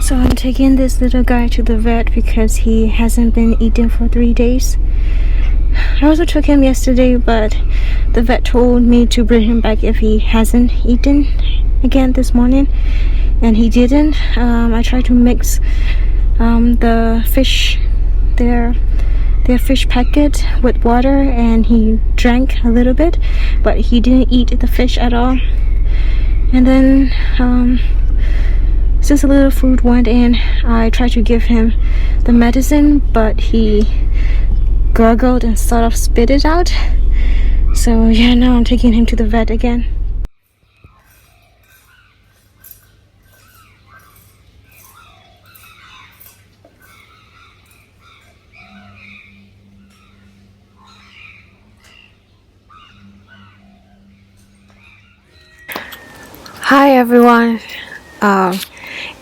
So I'm taking this little guy to the vet because he hasn't been eating for 3 days. I also took him yesterday, but the vet told me to bring him back if he hasn't eaten again this morning, and he didn't. I tried to mix the fish, their fish packet with water, and he drank a little bit, but he didn't eat the fish at all. And then since a little food went in, I tried to give him the medicine, but he gurgled and sort of spit it out. So yeah, now I'm taking him to the vet again. Hi everyone.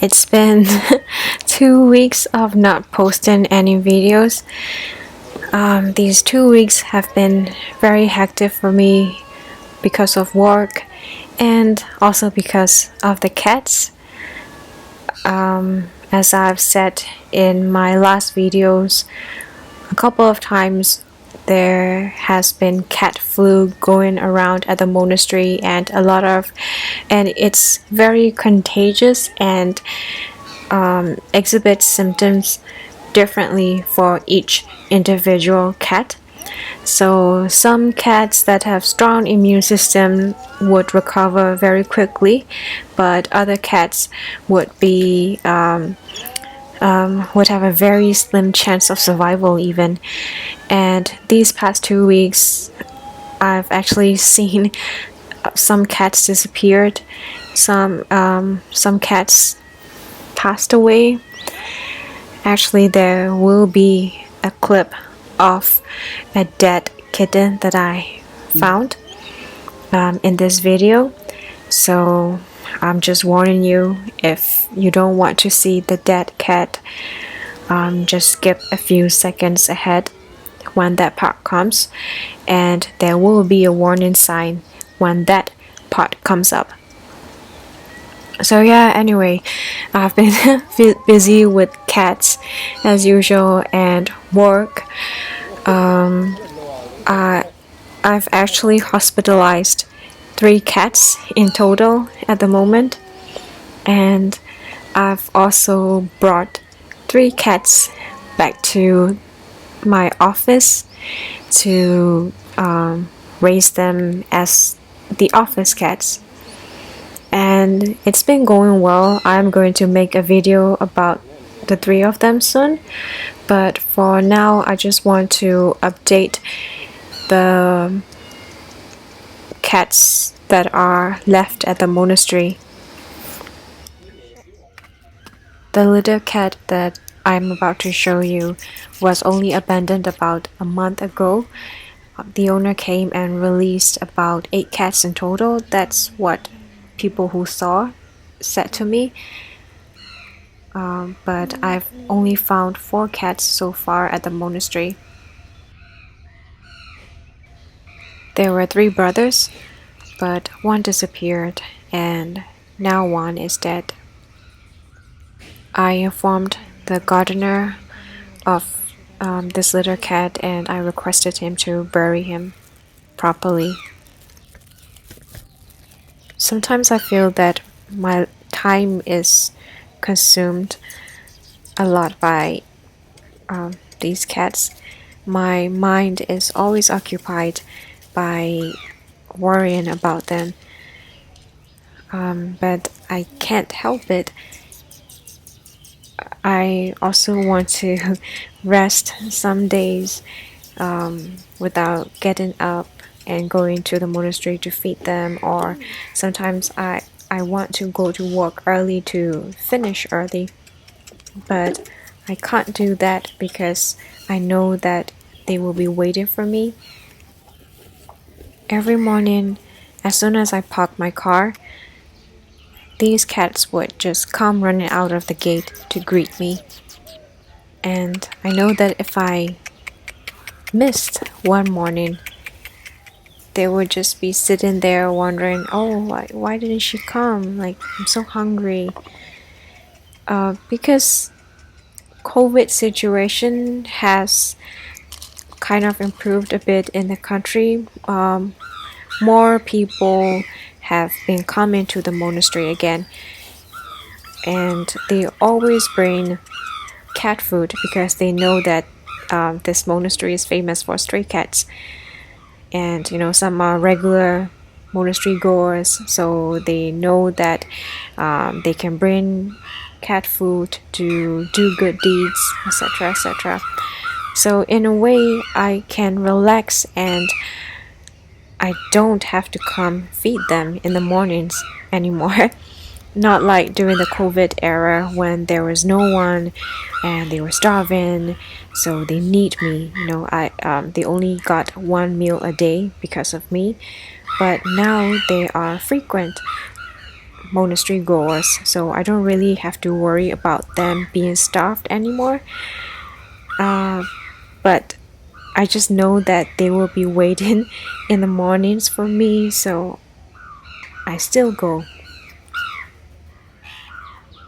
It's been 2 weeks of not posting any videos. These 2 weeks have been very hectic for me because of work and also because of the cats. As I've said in my last videos a couple of times, there has been cat flu going around at the monastery, and it's very contagious and exhibits symptoms differently for each individual cat. So some cats that have strong immune system would recover very quickly, but other cats would have a very slim chance of survival even. And these past 2 weeks, I've actually seen some cats disappeared, some cats passed away. Actually, there will be a clip of a dead kitten that I found in this video. So I'm just warning you, if you don't want to see the dead cat, just skip a few seconds ahead when that part comes, and there will be a warning sign when that part comes up. So yeah, anyway, I've been busy with cats as usual and work. I've actually hospitalized 3 cats in total at the moment, and I've also brought 3 cats back to my office to raise them as the office cats. And it's been going well. I'm going to make a video about the 3 of them soon, but for now I just want to update the cats that are left at the monastery. The little cat that I'm about to show you was only abandoned about a month ago. The owner came and released about 8 cats in total. That's what people who saw said to me. But I've only found 4 cats so far at the monastery. There were 3 brothers, but one disappeared, and now one is dead. I informed the gardener of this little cat, and I requested him to bury him properly. Sometimes I feel that my time is consumed a lot by these cats. My mind is always occupied by worrying about them, but I can't help it. I also want to rest some days without getting up and going to the monastery to feed them, or sometimes I want to go to work early to finish early, but I can't do that because I know that they will be waiting for me. Every morning, as soon as I park my car, these cats would just come running out of the gate to greet me. And I know that if I missed one morning, they would just be sitting there wondering, oh, why didn't she come? Like, I'm so hungry. Because COVID situation has kind of improved a bit in the country. More people have been coming to the monastery again, and they always bring cat food because they know that this monastery is famous for stray cats. And some are regular monastery goers, so they know that they can bring cat food to do good deeds, etc., etc. So in a way, I can relax and I don't have to come feed them in the mornings anymore. Not like during the COVID era when there was no one and they were starving, so they need me. They only got one meal a day because of me, but now they are frequent monastery goers, so I don't really have to worry about them being starved anymore. But I just know that they will be waiting in the mornings for me, so I still go.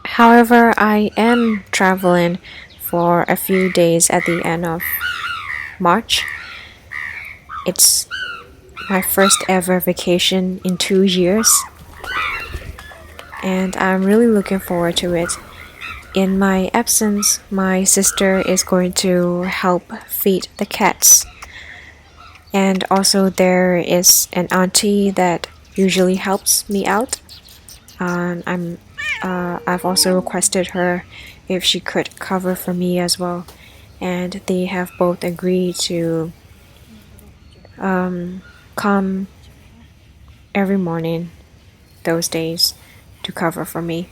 However, I am traveling for a few days at the end of March. It's my first ever vacation in 2 years, and I'm really looking forward to it. In my absence, my sister is going to help feed the cats. And also there is an auntie that usually helps me out. I've also requested her if she could cover for me as well. And they have both agreed to come every morning those days to cover for me.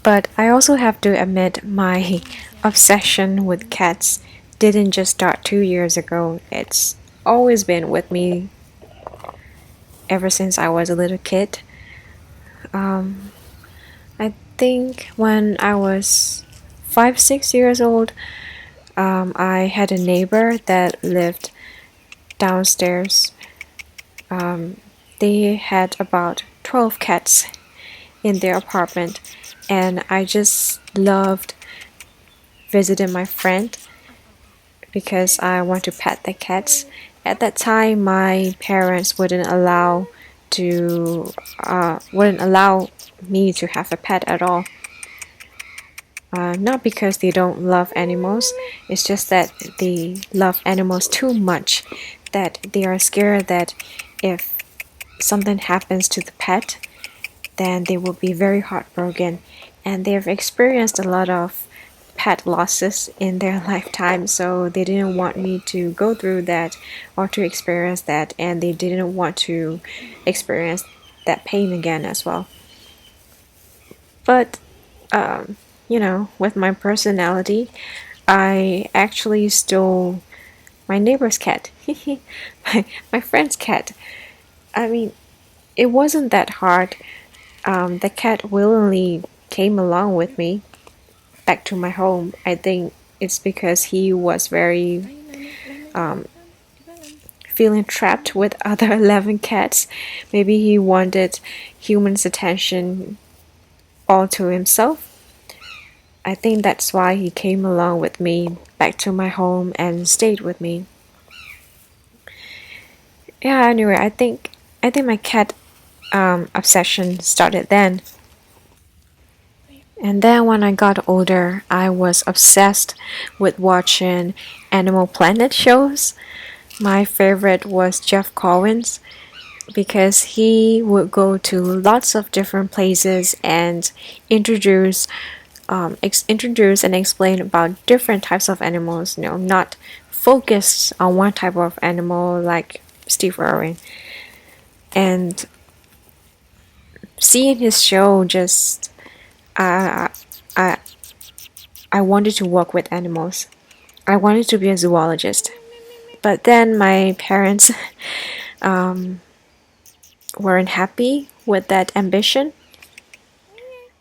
But I also have to admit my obsession with cats didn't just start 2 years ago. It's always been with me ever since I was a little kid. I think when I was 5, 6 years old, I had a neighbor that lived downstairs. They had about 12 cats in their apartment, and I just loved visiting my friend because I want to pet the cats. At that time, my parents wouldn't allow me to have a pet at all. Not because they don't love animals, it's just that they love animals too much, that they are scared that if something happens to the pet, then they will be very heartbroken. And they've experienced a lot of pet losses in their lifetime, so they didn't want me to go through that or to experience that, and they didn't want to experience that pain again as well. But with my personality, I actually stole my neighbor's cat, my friend's cat. I mean, it wasn't that hard. The cat willingly came along with me back to my home. I think it's because he was very feeling trapped with other 11 cats. Maybe he wanted humans' attention all to himself. I think that's why he came along with me back to my home and stayed with me. Yeah, anyway, I think my cat obsession started then. And then when I got older, I was obsessed with watching Animal Planet shows. My favorite was Jeff Collins because he would go to lots of different places and introduce and explain about different types of animals, not focused on one type of animal like Steve Irwin. And seeing his show just I I wanted to work with animals. I wanted to be a zoologist. But then my parents weren't happy with that ambition.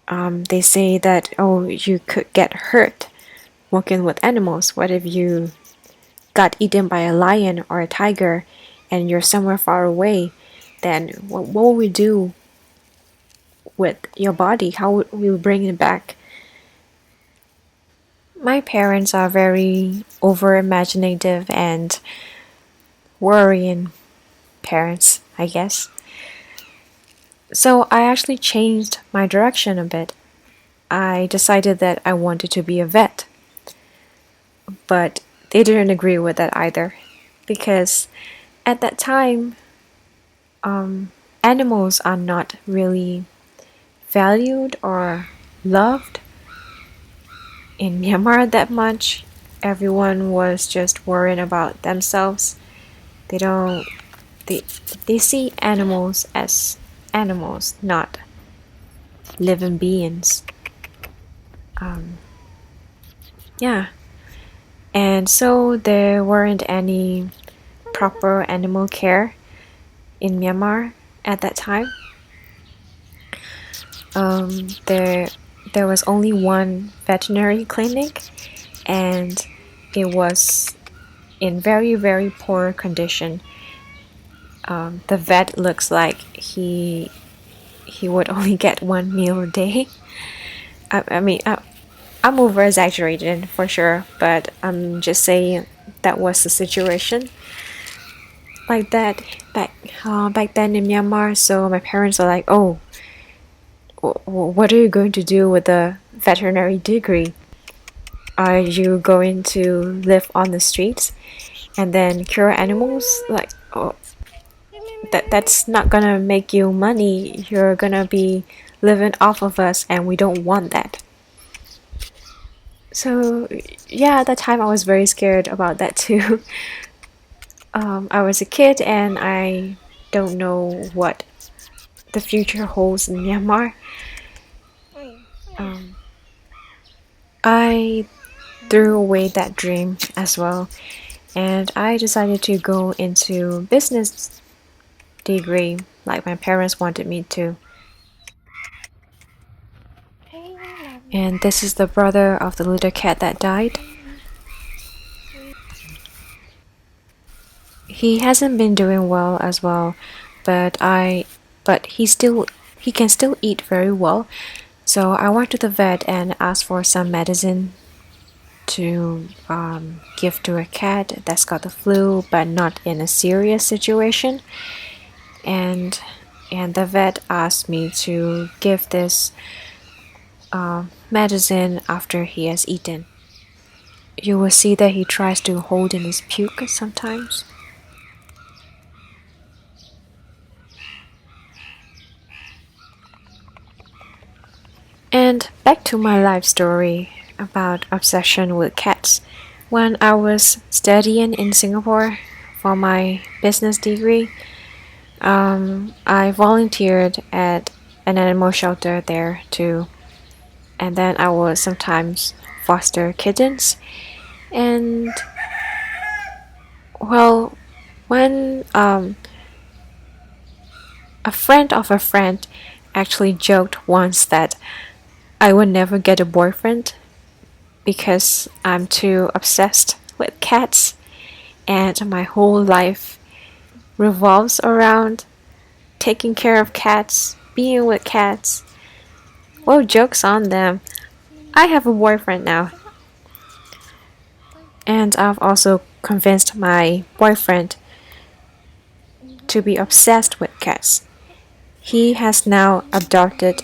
They say that, oh, you could get hurt working with animals. What if you got eaten by a lion or a tiger and you're somewhere far away? Then what will we do with your body? How would we bring it back? My parents are very over imaginative and worrying parents, I guess. So I actually changed my direction a bit. I decided that I wanted to be a vet. But they didn't agree with that either. Because at that time, animals are not really valued or loved in Myanmar that much. Everyone was just worrying about themselves. They don't they they see animals as animals, not living beings. Yeah. And so there weren't any proper animal care in Myanmar at that time. There was only one veterinary clinic, and it was in very, very poor condition. The vet looks like he would only get one meal a day. I mean, I'm over exaggerating for sure, but I'm just saying that was the situation like that back then in Myanmar. So my parents are like, "Oh, what are you going to do with a veterinary degree? Are you going to live on the streets and then cure animals? Like, oh, that's not gonna make you money. You're gonna be living off of us, and we don't want that." So yeah, at that time I was very scared about that too. I was a kid and I don't know what the future holds in Myanmar. I threw away that dream as well, and I decided to go into business degree like my parents wanted me to. And this is the brother of the little cat that died. He hasn't been doing well as well, but he can still eat very well. So I went to the vet and asked for some medicine to give to a cat that's got the flu, but not in a serious situation. And the vet asked me to give this medicine after he has eaten. You will see that he tries to hold in his puke sometimes. And back to my life story about obsession with cats. When I was studying in Singapore for my business degree, I volunteered at an animal shelter there too. And then I would sometimes foster kittens. And well, when a friend of a friend actually joked once that I would never get a boyfriend because I'm too obsessed with cats, and my whole life revolves around taking care of cats, being with cats. Well, joke's on them. I have a boyfriend now. And I've also convinced my boyfriend to be obsessed with cats. He has now adopted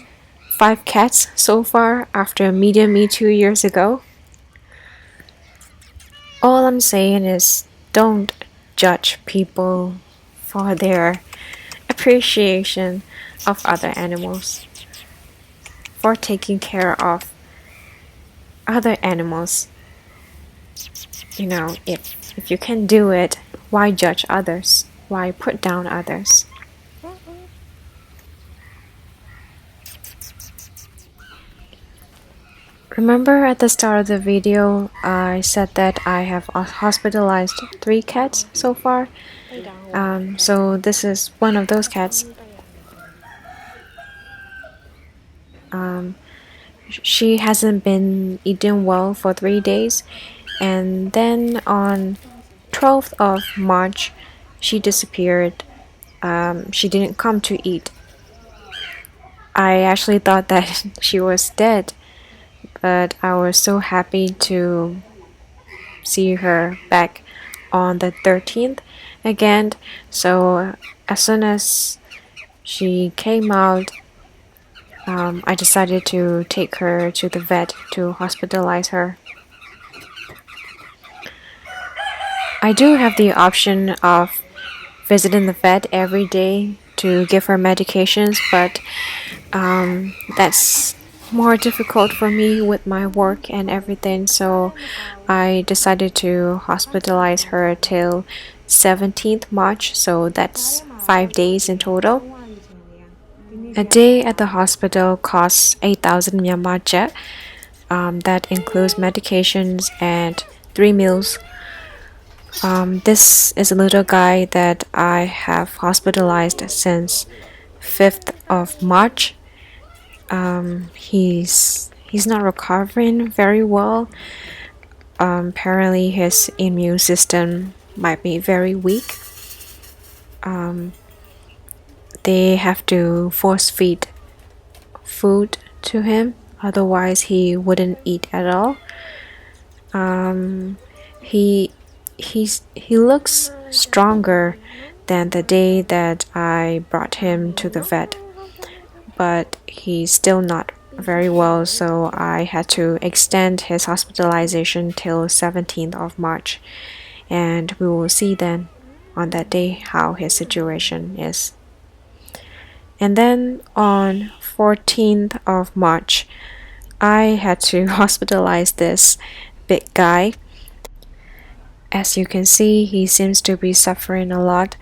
5 cats so far after meeting me 2 years ago. All I'm saying is don't judge people for their appreciation of other animals, for taking care of other animals. You know, if you can do it, why judge others? Why put down others? Remember at the start of the video, I said that I have hospitalized 3 cats so far. So this is one of those cats. She hasn't been eating well for 3 days, and then on 12th of March, she disappeared. She didn't come to eat. I actually thought that she was dead, but I was so happy to see her back on the 13th again. So as soon as she came out, I decided to take her to the vet to hospitalize her. I do have the option of visiting the vet every day to give her medications, but that's more difficult for me with my work and everything, so I decided to hospitalize her till 17th March, so that's 5 days in total. A day at the hospital costs 8,000 Myanmar kyat. That includes medications and 3 meals. This is a little guy that I have hospitalized since 5th of March. He's not recovering very well. Apparently his immune system might be very weak. They have to force feed food to him, otherwise he wouldn't eat at all. He looks stronger than the day that I brought him to the vet, but he's still not very well, so I had to extend his hospitalization till 17th of March, and we will see then on that day how his situation is. And then on 14th of March, I had to hospitalize this big guy. As you can see, he seems to be suffering a lot.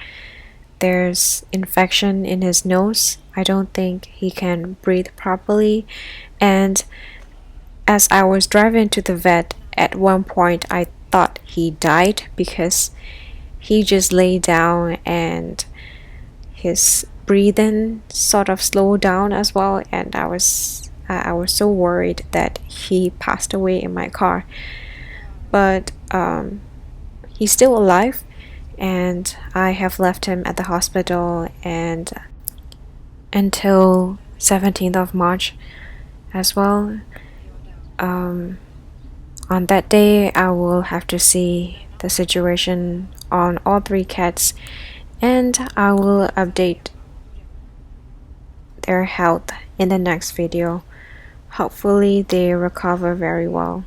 There's infection in his nose. I don't think he can breathe properly. And as I was driving to the vet, at one point I thought he died because he just lay down and his breathing sort of slowed down as well, and I was so worried that he passed away in my car. But he's still alive, and I have left him at the hospital and until 17th of March as well. On that day, I will have to see the situation on all 3 cats, and I will update their health in the next video. Hopefully they recover very well.